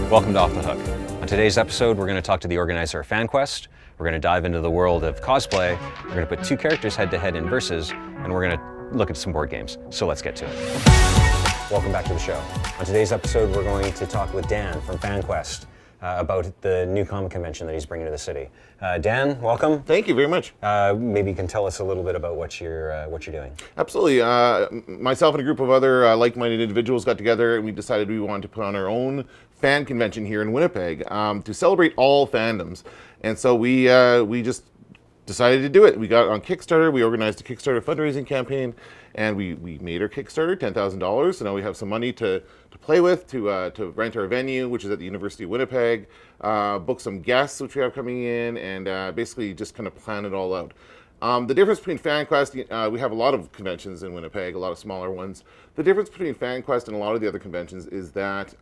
Welcome to Off the Hook. On today's episode, we're going to talk to the organizer of FanQuest. We're going to dive into the world of cosplay. We're going to put two characters head-to-head in versus, and we're going to look at some board games. So let's get to it. Welcome back to the show. On today's episode, we're going to talk with Dan from FanQuest about the new comic convention that he's bringing to the city. Dan, welcome. Thank you very much. Maybe you can tell us a little bit about what you're doing. Absolutely. Myself and a group of other like-minded individuals got together and we decided we wanted to put on our own fan convention here in Winnipeg to celebrate all fandoms. And so we just decided to do it. We got on Kickstarter. We organized a Kickstarter fundraising campaign, and we made our Kickstarter $10,000. So now we have some money to play with, to rent our venue, which is at the University of Winnipeg, book some guests, which we have coming in, and basically just kind of plan it all out. The difference between FanQuest, we have a lot of conventions in Winnipeg, a lot of smaller ones. The difference between FanQuest and a lot of the other conventions is that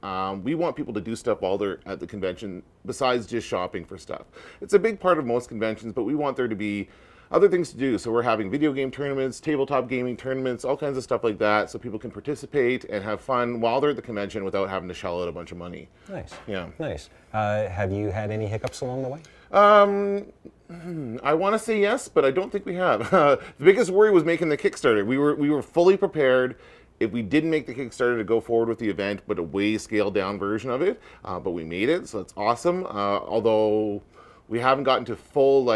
we want people to do stuff while they're at the convention besides just shopping for stuff. It's a big part of most conventions, but we want there to be other things to do. So we're having video game tournaments, tabletop gaming tournaments, all kinds of stuff like that, so people can participate and have fun while they're at the convention without having to shell out a bunch of money. Nice. Yeah. Nice. Have you had any hiccups along the way? I want to say yes, but I don't think we have. The biggest worry was making the Kickstarter. We were fully prepared if we didn't make the Kickstarter to go forward with the event, but a way scaled down version of it. But we made it, so that's awesome. Although we haven't gotten to full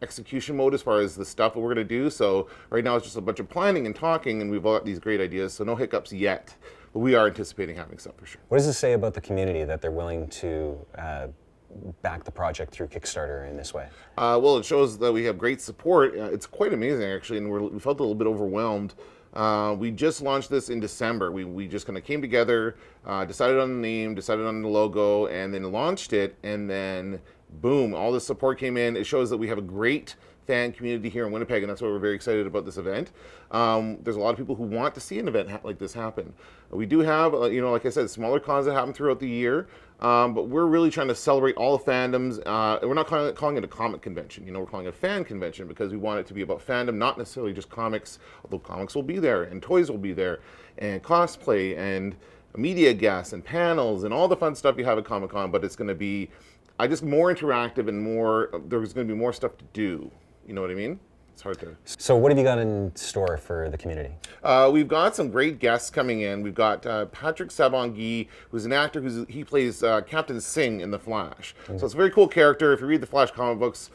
execution mode as far as the stuff that we're going to do. So right now it's just a bunch of planning and talking, and we've got these great ideas. So no hiccups yet, but we are anticipating having some for sure. What does this say about the community that they're willing to back the project through Kickstarter in this way? Well, it shows that we have great support. It's quite amazing, actually, and we felt a little bit overwhelmed. We just launched this in December. We just kind of came together, decided on the name, decided on the logo, and then launched it, and then boom, all the support came in. It shows that we have a great fan community here in Winnipeg, and that's why we're very excited about this event. There's a lot of people who want to see an event like this happen. We do have, like I said, smaller cons that happen throughout the year, but we're really trying to celebrate all the fandoms. We're not calling it a comic convention. We're calling it a fan convention because we want it to be about fandom, not necessarily just comics, although comics will be there, and toys will be there, and cosplay, and media guests, and panels, and all the fun stuff you have at Comic-Con, but it's going to be just more interactive and there's going to be more stuff to do. You know what I mean? It's hard to... So what have you got in store for the community? We've got some great guests coming in. We've got Patrick Sabongui, who's an actor he plays Captain Singh in The Flash. Mm-hmm. So it's a very cool character. If you read the Flash comic books,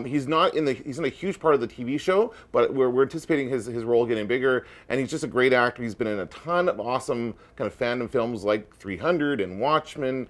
he's not in a huge part of the TV show, but we're anticipating his role getting bigger, and he's just a great actor. He's been in a ton of awesome kind of fandom films like 300 and Watchmen.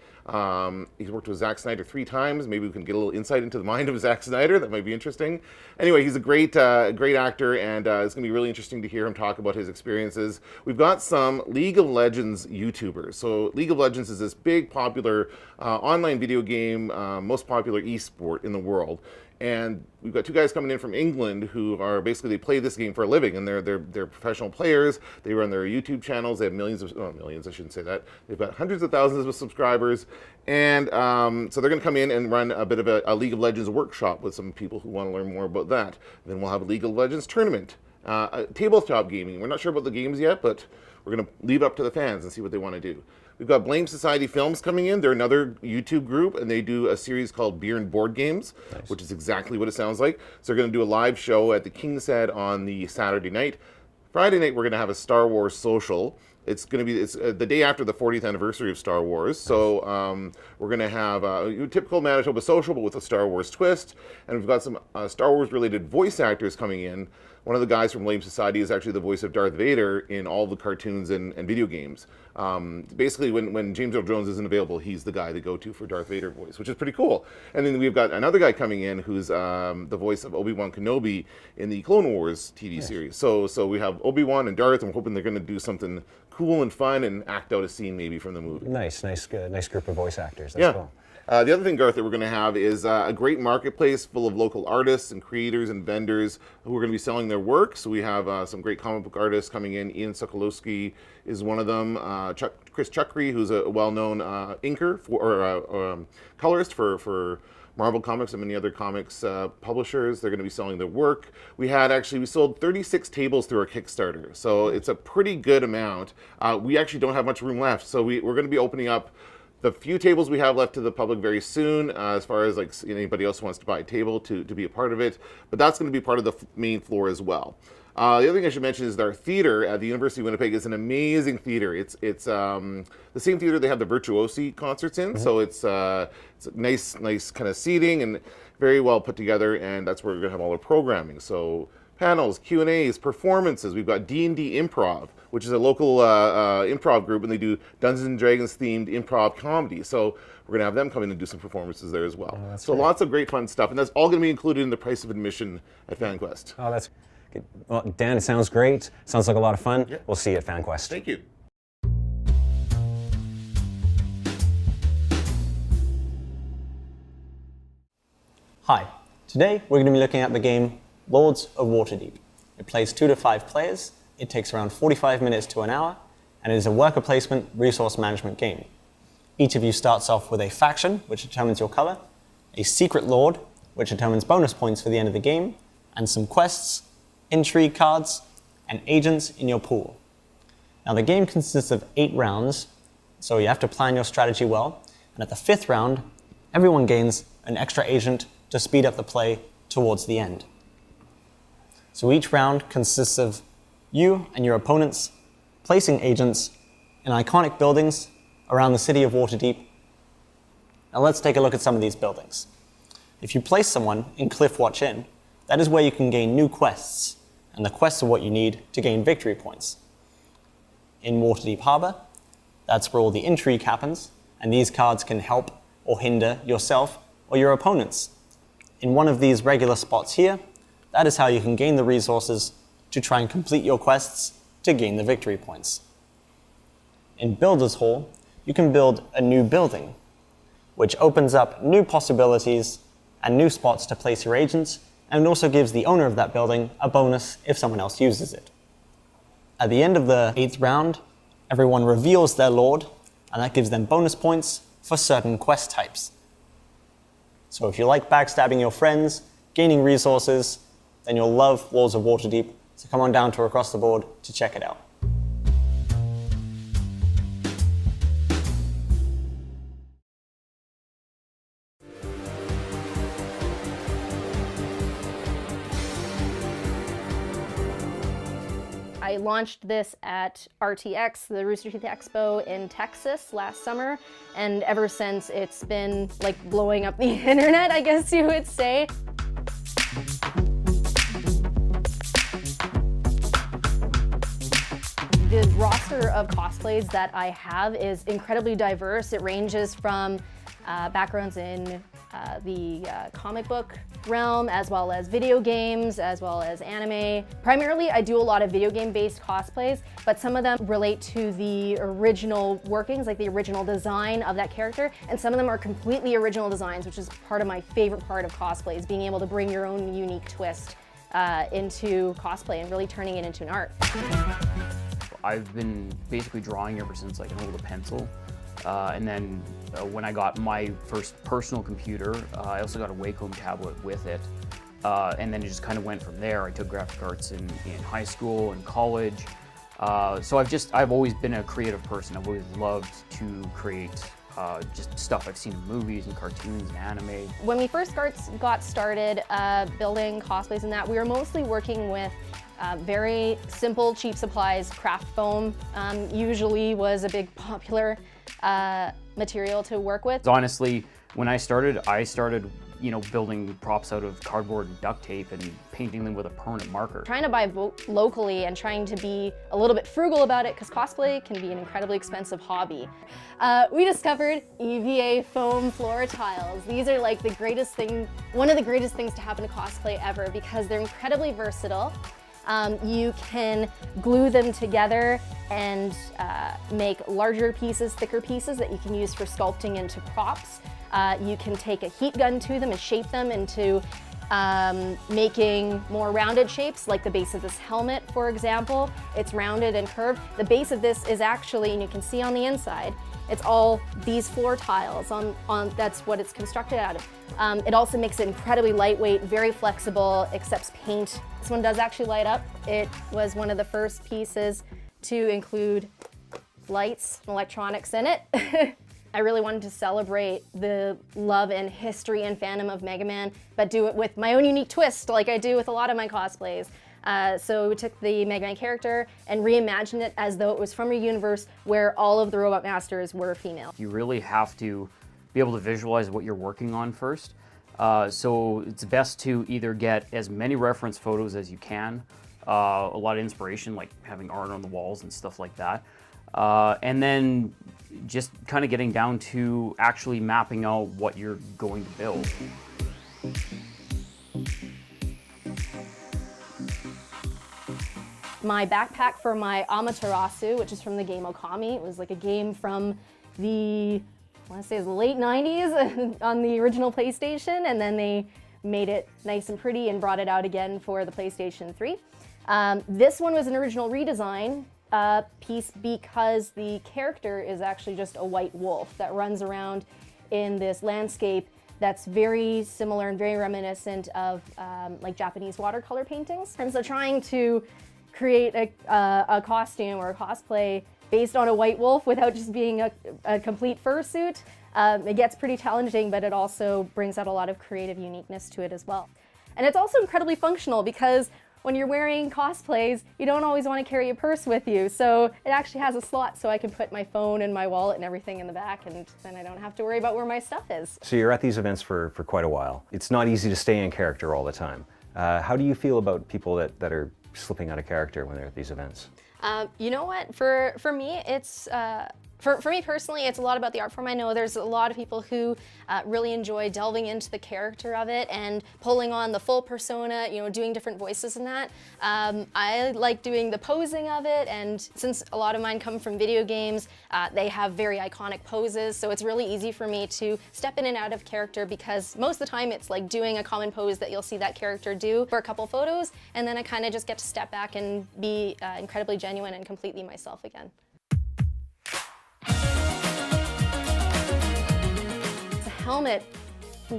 He's worked with Zack Snyder 3 times. Maybe we can get a little insight into the mind of Zack Snyder. That might be interesting. Anyway, he's a great actor, and it's going to be really interesting to hear him talk about his experiences. We've got some League of Legends YouTubers. So League of Legends is this big, popular online video game, most popular esport in the world. And we've got 2 guys coming in from England who are they play this game for a living, and they're professional players. They run their YouTube channels. They have millions, I shouldn't say that. They've got hundreds of thousands of subscribers. And so they're going to come in and run a bit of a League of Legends workshop with some people who want to learn more about that. Then we'll have a League of Legends tournament, tabletop gaming. We're not sure about the games yet, but we're going to leave it up to the fans and see what they want to do. We've got Blame Society Films coming in. They're another YouTube group, and they do a series called Beer and Board Games, nice. Which is exactly what it sounds like. So they're going to do a live show at the King's Head on the Saturday night. Friday night, we're going to have a Star Wars social. It's going to be the day after the 40th anniversary of Star Wars. So we're going to have a typical Manitoba social, but with a Star Wars twist. And we've got some Star Wars-related voice actors coming in. One of the guys from Blame Society is actually the voice of Darth Vader in all the cartoons and video games. Basically, when James Earl Jones isn't available, he's the guy to go to for Darth Vader voice, which is pretty cool. And then we've got another guy coming in who's the voice of Obi-Wan Kenobi in the Clone Wars TV series. So we have Obi-Wan and Darth, and we're hoping they're going to do something cool and fun and act out a scene maybe from the movie. Nice group of voice actors. That's cool. The other thing, Garth, that we're going to have is a great marketplace full of local artists and creators and vendors who are going to be selling their work. So we have some great comic book artists coming in. Ian Sokolowski is one of them. Chris Chukri, who's a well-known inker colorist for Marvel Comics and many other comics publishers. They're going to be selling their work. We sold 36 tables through our Kickstarter, so it's a pretty good amount. We actually don't have much room left, so we're going to be opening up the few tables we have left to the public very soon, as far as like anybody else wants to buy a table to be a part of it. But that's going to be part of the main floor as well. The other thing I should mention is that our theater at the University of Winnipeg is an amazing theater. It's the same theater they have the Virtuosi concerts in, so it's nice kind of seating and very well put together, and that's where we're going to have all our programming. So panels, Q&As, performances. We've got D&D Improv, which is a local improv group, and they do Dungeons and Dragons themed improv comedy. So we're going to have them come in and do some performances there as well. Oh, so great. Lots of great fun stuff, and that's all going to be included in the price of admission at FanQuest. Oh, that's good. Well, Dan, it sounds great. Sounds like a lot of fun. Yeah. We'll see you at FanQuest. Thank you. Hi, today we're going to be looking at the game Lords of Waterdeep. It plays 2 to 5 players, it takes around 45 minutes to an hour, and it is a worker placement resource management game. Each of you starts off with a faction, which determines your color, a secret lord, which determines bonus points for the end of the game, and some quests, intrigue cards, and agents in your pool. Now the game consists of 8 rounds, so you have to plan your strategy well, and at the 5th round, everyone gains an extra agent to speed up the play towards the end. So each round consists of you and your opponents placing agents in iconic buildings around the city of Waterdeep. Now let's take a look at some of these buildings. If you place someone in Cliffwatch Inn, that is where you can gain new quests, and the quests are what you need to gain victory points. In Waterdeep Harbor, that's where all the intrigue happens, and these cards can help or hinder yourself or your opponents. In one of these regular spots here, that is how you can gain the resources to try and complete your quests to gain the victory points. In Builder's Hall, you can build a new building, which opens up new possibilities and new spots to place your agents, and also gives the owner of that building a bonus if someone else uses it. At the end of the 8th round, everyone reveals their lord, and that gives them bonus points for certain quest types. So if you like backstabbing your friends, gaining resources, then you'll love Lords of Waterdeep, so come on down to Across the Board to check it out. I launched this at RTX, the Rooster Teeth Expo in Texas last summer, and ever since it's been like blowing up the internet, I guess you would say. The roster of cosplays that I have is incredibly diverse. It ranges from backgrounds in the comic book realm, as well as video games, as well as anime. Primarily, I do a lot of video game-based cosplays, but some of them relate to the original workings, like the original design of that character, and some of them are completely original designs, which is part of my favorite part of cosplay, is being able to bring your own unique twist into cosplay and really turning it into an art. I've been basically drawing ever since I can hold a pencil. And then when I got my first personal computer, I also got a Wacom tablet with it. And then it just kind of went from there. I took graphic arts in high school and college. So I've always been a creative person. I've always loved to create just stuff I've seen in movies and cartoons and anime. When we first got started building cosplays and that, we were mostly working with very simple, cheap supplies. Craft foam usually was a big popular material to work with. Honestly, when I started, building props out of cardboard and duct tape and painting them with a permanent marker. Trying to buy locally and trying to be a little bit frugal about it, because cosplay can be an incredibly expensive hobby. We discovered EVA foam floor tiles. These are like one of the greatest things to happen to cosplay ever, because they're incredibly versatile. You can glue them together and make larger pieces, thicker pieces that you can use for sculpting into props. You can take a heat gun to them and shape them into making more rounded shapes, like the base of this helmet, for example. It's rounded and curved. The base of this is actually, and you can see on the inside, it's all these floor tiles. That's what it's constructed out of. It also makes it incredibly lightweight, very flexible, accepts paint. This one does actually light up. It was one of the first pieces to include lights and electronics in it. I really wanted to celebrate the love and history and fandom of Mega Man, but do it with my own unique twist, like I do with a lot of my cosplays. So we took the Mega Man character and reimagined it as though it was from a universe where all of the Robot Masters were female. You really have to be able to visualize what you're working on first. So it's best to either get as many reference photos as you can, a lot of inspiration, like having art on the walls and stuff like that. And then just kind of getting down to actually mapping out what you're going to build. My backpack for my Amaterasu, which is from the game Okami. It was like a game from the, I want to say it was the late 90s on the original PlayStation, and then they made it nice and pretty and brought it out again for the PlayStation 3. This one was an original redesign piece because the character is actually just a white wolf that runs around in this landscape that's very similar and very reminiscent of like Japanese watercolor paintings. And so trying to create a costume or a cosplay based on a white wolf without just being a complete fursuit, it gets pretty challenging, but it also brings out a lot of creative uniqueness to it as well. And it's also incredibly functional because when you're wearing cosplays, you don't always want to carry a purse with you. So it actually has a slot so I can put my phone and my wallet and everything in the back, and then I don't have to worry about where my stuff is. So you're at these events for quite a while. It's not easy to stay in character all the time. How do you feel about people that are slipping out of character when they're at these events? You know what? For me, it's for me personally, it's a lot about the art form. I know there's a lot of people who really enjoy delving into the character of it and pulling on the full persona, you know, doing different voices and that. I like doing the posing of it, and since a lot of mine come from video games, they have very iconic poses, so it's really easy for me to step in and out of character because most of the time it's like doing a common pose that you'll see that character do for a couple photos, and then I kind of just get to step back and be incredibly genuine and completely myself again. Helmet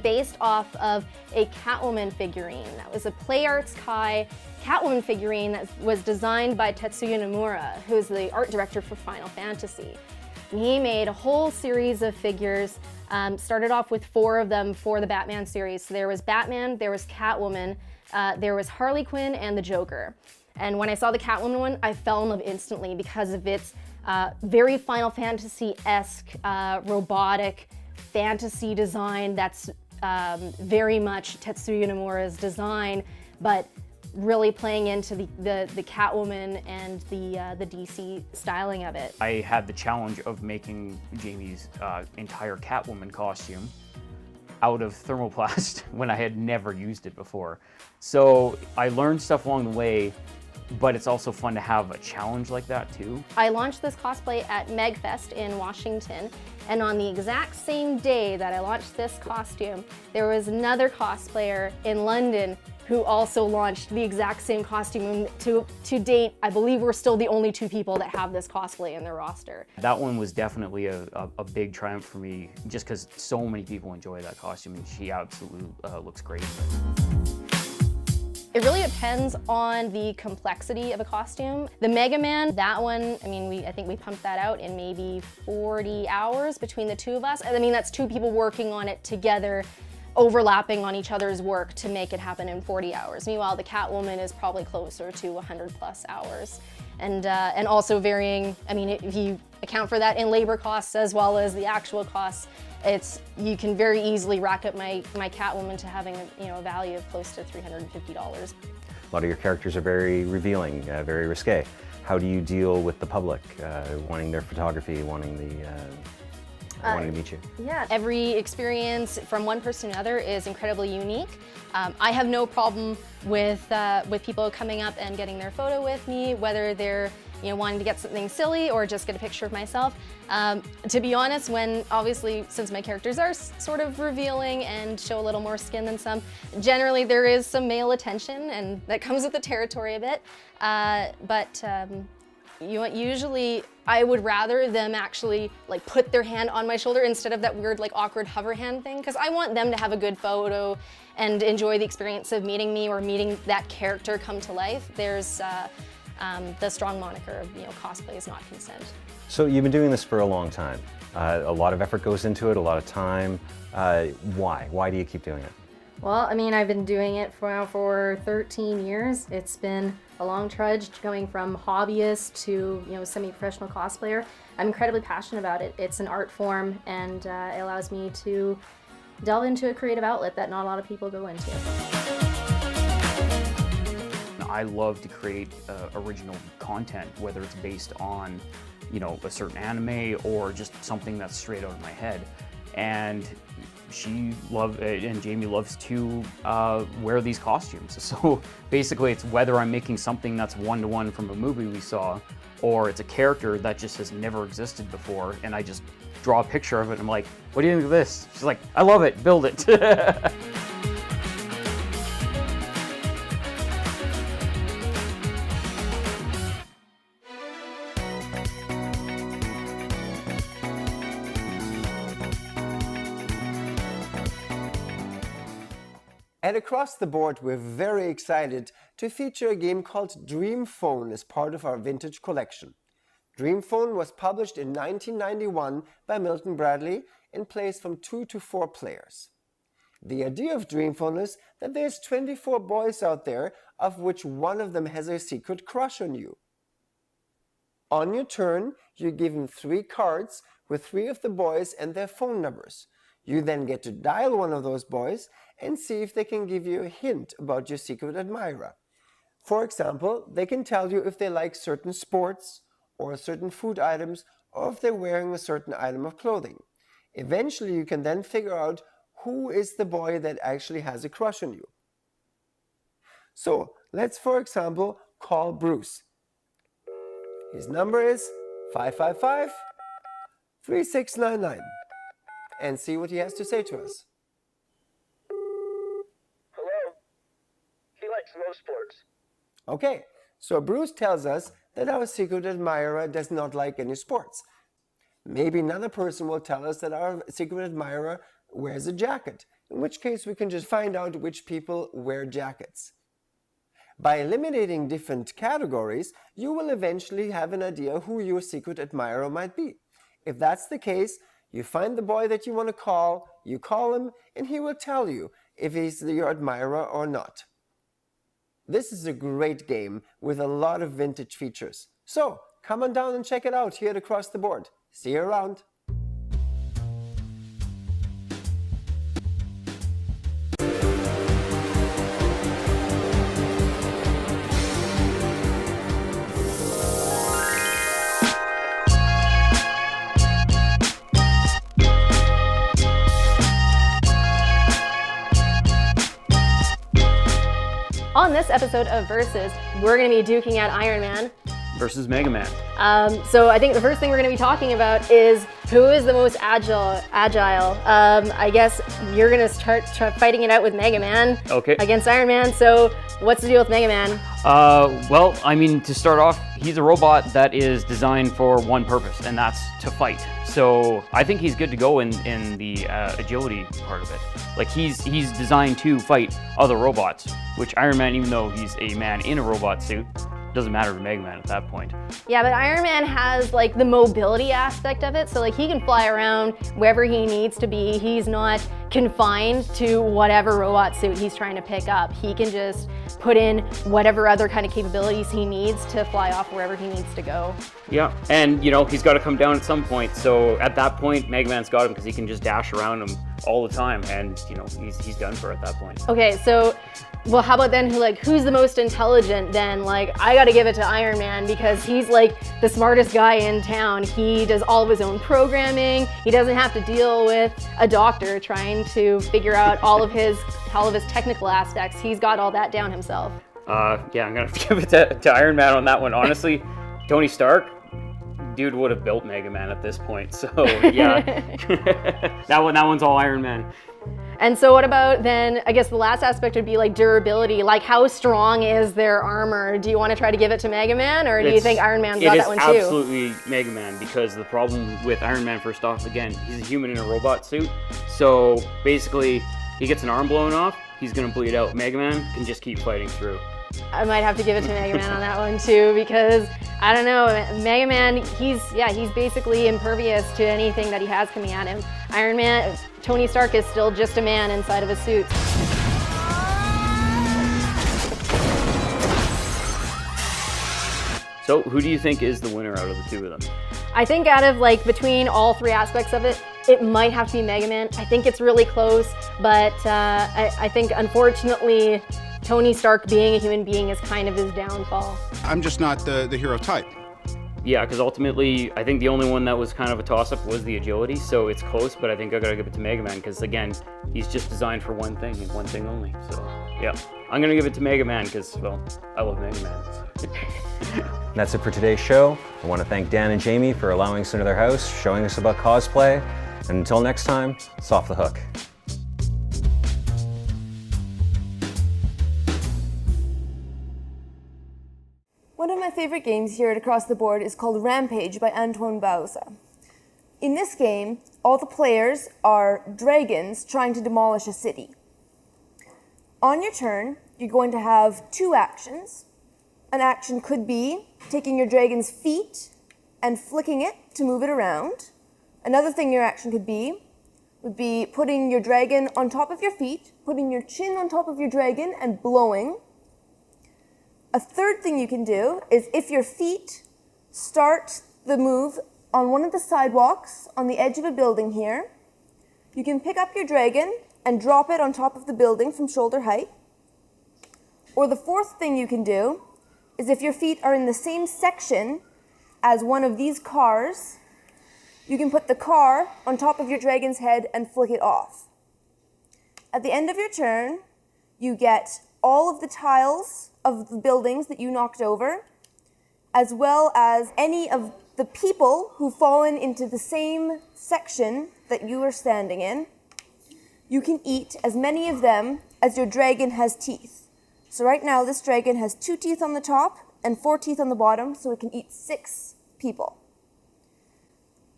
based off of a Catwoman figurine. That was a Play Arts Kai Catwoman figurine that was designed by Tetsuya Nomura, who's the art director for Final Fantasy. And he made a whole series of figures, started off with 4 of them for the Batman series. So there was Batman, there was Catwoman, there was Harley Quinn, and the Joker. And when I saw the Catwoman one, I fell in love instantly because of its very Final Fantasy-esque, robotic, fantasy design that's very much Tetsuya Nomura's design, but really playing into the Catwoman and the DC styling of it. I had the challenge of making Jamie's entire Catwoman costume out of thermoplast when I had never used it before. So I learned stuff along the way, but it's also fun to have a challenge like that too. I launched this cosplay at MegFest in Washington, and on the exact same day that I launched this costume, there was another cosplayer in London who also launched the exact same costume. To date, I believe we're still the only 2 people that have this cosplay in their roster. That one was definitely a big triumph for me, just because so many people enjoy that costume, and she absolutely looks great. It really depends on the complexity of a costume. The Mega Man, that one, I mean, I think we pumped that out in maybe 40 hours between the 2 of us. I mean, that's 2 people working on it together, overlapping on each other's work to make it happen in 40 hours. Meanwhile, the Catwoman is probably closer to 100+ hours. And also varying, I mean, if you account for that in labor costs as well as the actual costs, you can very easily rack up my Catwoman to having a value of close to $350. A lot of your characters are very revealing, very risque. How do you deal with the public wanting their photography, wanting to meet you? Yeah, every experience from one person to another is incredibly unique. I have no problem with people coming up and getting their photo with me, whether they're wanting to get something silly or just get a picture of myself. To be honest, obviously, since my characters are sort of revealing and show a little more skin than some, generally there is some male attention, and that comes with the territory a bit. Usually I would rather them actually like put their hand on my shoulder instead of that weird like awkward hover hand thing, because I want them to have a good photo and enjoy the experience of meeting me or meeting that character come to life. There's the strong moniker of, cosplay is not consent. So you've been doing this for a long time. A lot of effort goes into it, a lot of time. Why? Why do you keep doing it? Well, I mean, I've been doing it for 13 years. It's been a long trudge going from hobbyist to, semi-professional cosplayer. I'm incredibly passionate about it. It's an art form, and it allows me to delve into a creative outlet that not a lot of people go into. I love to create original content, whether it's based on, a certain anime or just something that's straight out of my head. And Jamie loves to wear these costumes. So basically it's whether I'm making something that's one-to-one from a movie we saw, or it's a character that just has never existed before, and I just draw a picture of it and I'm like, what do you think of this? She's like, I love it, build it. And across the board, we're very excited to feature a game called Dream Phone as part of our vintage collection. Dream Phone was published in 1991 by Milton Bradley and plays from 2 to 4 players. The idea of Dream Phone is that there's 24 boys out there, of which one of them has a secret crush on you. On your turn, you're given 3 cards with 3 of the boys and their phone numbers. You then get to dial one of those boys and see if they can give you a hint about your secret admirer. For example, they can tell you if they like certain sports or certain food items, or if they're wearing a certain item of clothing. Eventually, you can then figure out who is the boy that actually has a crush on you. So, let's for example call Bruce. His number is 555-3699. And see what he has to say to us. Hello? He likes most sports. Okay, so Bruce tells us that our secret admirer does not like any sports. Maybe another person will tell us that our secret admirer wears a jacket, in which case we can just find out which people wear jackets. By eliminating different categories, you will eventually have an idea who your secret admirer might be. If that's the case, you find the boy that you want to call, you call him, and he will tell you if he's your admirer or not. This is a great game with a lot of vintage features. So, come on down and check it out here at Across the Board. See you around. On this episode of Versus, we're going to be duking out Iron Man. Versus Mega Man. So I think the first thing we're going to be talking about is who is the most agile. I guess you're going to start fighting it out with Mega Man against Iron Man. So what's the deal with Mega Man? Well, I mean, to start off, he's a robot that is designed for one purpose, and that's to fight. So I think he's good to go in the agility part of it. Like he's designed to fight other robots, which Iron Man, even though he's a man in a robot suit, doesn't matter to Mega Man at that point. Yeah, but Iron Man has like the mobility aspect of it, so like he can fly around wherever he needs to be. He's not confined to whatever robot suit he's trying to pick up. He can just put in whatever other kind of capabilities he needs to fly off wherever he needs to go. Yeah, and you know, he's got to come down at some point, so at that point Mega Man's got him because he can just dash around him all the time, and you know, he's done for at that point. Okay, so well, how about then who's the most intelligent then? Like, I gotta give it to Iron Man because he's like the smartest guy in town. He does all of his own programming. He doesn't have to deal with a doctor trying to figure out all of his technical aspects. He's got all that down himself. Yeah, I'm gonna give it to Iron Man on that one. Honestly, Tony Stark, dude would have built Mega Man at this point. So yeah, that one's all Iron Man. And so what about then, I guess the last aspect would be like durability, like how strong is their armor? Do you want to try to give it to Mega Man, or do you think Iron Man's got that one too? It is absolutely Mega Man, because the problem with Iron Man, first off, again, he's a human in a robot suit. So basically, he gets an arm blown off, he's going to bleed out. Mega Man can just keep fighting through. I might have to give it to Mega Man on that one too, because I don't know, Mega Man, he's basically impervious to anything that he has coming at him. Iron Man, Tony Stark is still just a man inside of a suit. So who do you think is the winner out of the two of them? I think out of between all three aspects of it, it might have to be Mega Man. I think it's really close, but I think unfortunately, Tony Stark being a human being is kind of his downfall. I'm just not the hero type. Yeah, because ultimately, I think the only one that was kind of a toss-up was the agility, so it's close, but I think I gotta give it to Mega Man, because again, he's just designed for one thing and one thing only, so yeah. I'm gonna give it to Mega Man, because, well, I love Mega Man. That's it for today's show. I want to thank Dan and Jamie for allowing us into their house, showing us about cosplay, and until next time, it's off the hook. One of my favorite games here at Across the Board is called Rampage by Antoine Bauza. In this game, all the players are dragons trying to demolish a city. On your turn, you're going to have two actions. An action could be taking your dragon's feet and flicking it to move it around. Another thing your action would be putting your dragon on top of your feet, putting your chin on top of your dragon and blowing. A third thing you can do is if your feet start the move on one of the sidewalks on the edge of a building here, you can pick up your dragon and drop it on top of the building from shoulder height. Or the fourth thing you can do is if your feet are in the same section as one of these cars, you can put the car on top of your dragon's head and flick it off. At the end of your turn, you get all of the tiles of the buildings that you knocked over, as well as any of the people who've fallen into the same section that you are standing in. You can eat as many of them as your dragon has teeth. So right now, this dragon has 2 teeth on the top and 4 teeth on the bottom, so it can eat 6 people.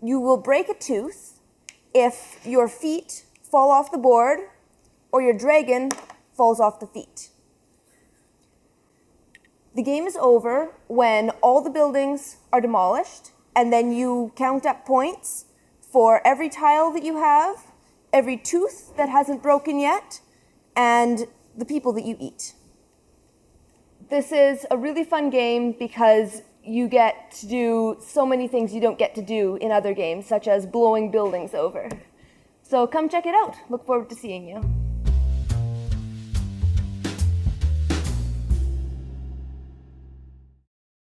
You will break a tooth if your feet fall off the board or your dragon falls off the feet. The game is over when all the buildings are demolished, and then you count up points for every tile that you have, every tooth that hasn't broken yet, and the people that you eat. This is a really fun game because you get to do so many things you don't get to do in other games, such as blowing buildings over. So come check it out. Look forward to seeing you.